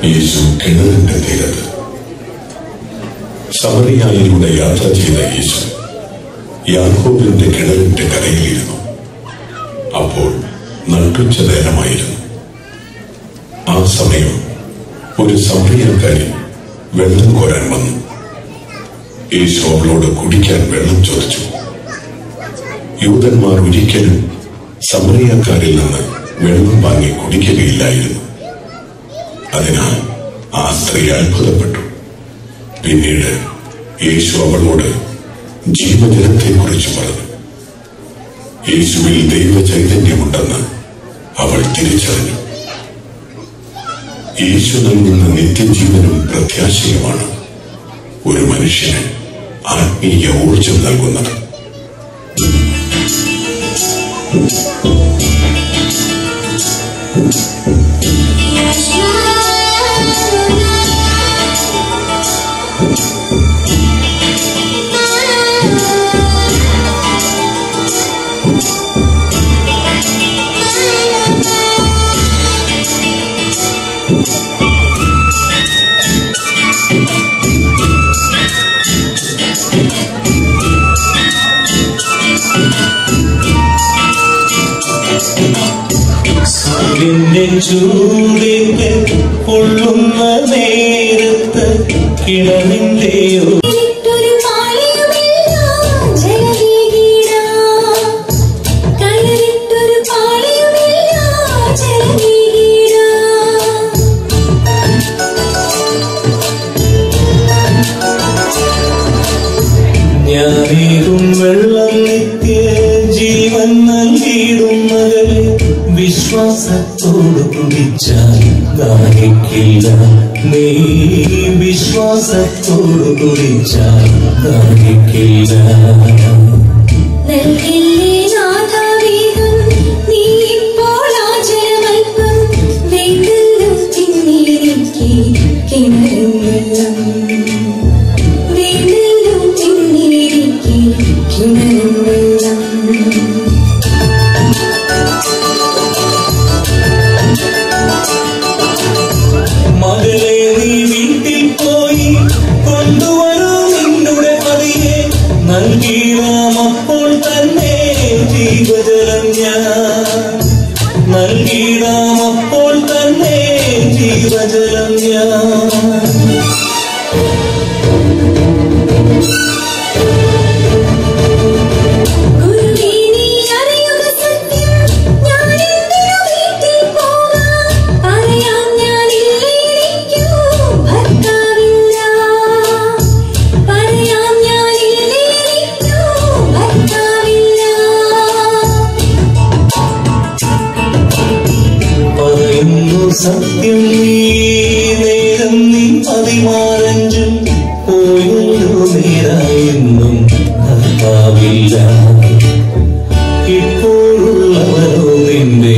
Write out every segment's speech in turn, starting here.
യേശു കിണറിന്റെ തീരത്ത്. സമറിയായിലൂടെ യാത്ര ചെയ്ത യേശു യാക്കോബിന്റെ കിണറിന്റെ കരയിലിരുന്നു. അപ്പോൾ നട്ടുച്ച നേരമായിരുന്നു. ആ സമയം ഒരു സമറിയക്കാരി വെള്ളം കോരാൻ വന്നു. യേശു അവളോട് കുടിക്കാൻ വെള്ളം ചോദിച്ചു. യൂദന്മാർ ഒരിക്കലും സമറിയക്കാരിൽ നിന്ന് വെള്ളം വാങ്ങി കുടിക്കുകയില്ലായിരുന്നു. അതിനാൽ ആ സ്ത്രീ അത്ഭുതപ്പെട്ടു. പിന്നീട് യേശു അവളോട് ജീവജലത്തെക്കുറിച്ച് പറഞ്ഞു. യേശുവിൽ ദൈവ ചൈതന്യമുണ്ടെന്ന് അവൾ തിരിച്ചറിഞ്ഞു. യേശു നൽകുന്ന നിത്യജീവനും പ്രത്യാശയുമാണ് ഒരു മനുഷ്യന് ആത്മീയ ഊർജം നൽകുന്നത്. സൂര്യന്റെ ചൂടിന് പൊള്ളുന്ന നേരത്ത് കിണറിന്റെ ഞാനേകും വെള്ളം നിത്യ ജീവൻ നൽകിയിടുന്നവരെ വിശ്വാസത്തോട് കുടിച്ചാൽ ദാഹിക്കില്ല. നീ വിശ്വാസത്തോട് കുടിച്ചാൽ ദാഹിക്കില്ല. മകളെ നീ വീട്ടിൽ പോയി കൊണ്ടുവരൂ നിന്നുടെ പതിയെ, നൽകിടാം അപ്പോൾ തന്നെ ജീവജലം ഞാൻ, നൽകിടാം അപ്പോൾ തന്നെ ജീവജലം ഞാൻ. സത്യം നീ നേരം നീ 16 പോയൊരു നേരായെന്നും ഭർത്താവില്ല. ഇപ്പോഴുള്ളവരോ നിന്റെ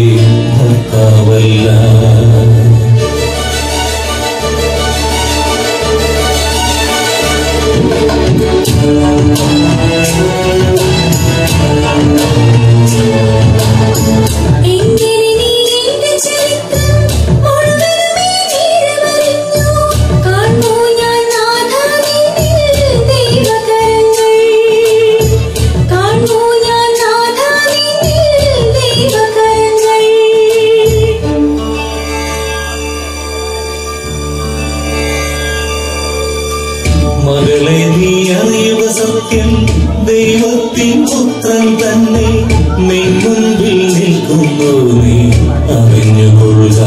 ഭർത്താവല്ല. മകളെ നീ അറിയുക സത്യം, ദൈവത്തിൻ പുത്രൻ തന്നെ നിൻ മുൻപിൽ നിൽക്കുന്നു, നീ അറിഞ്ഞുകൊള്ളുക.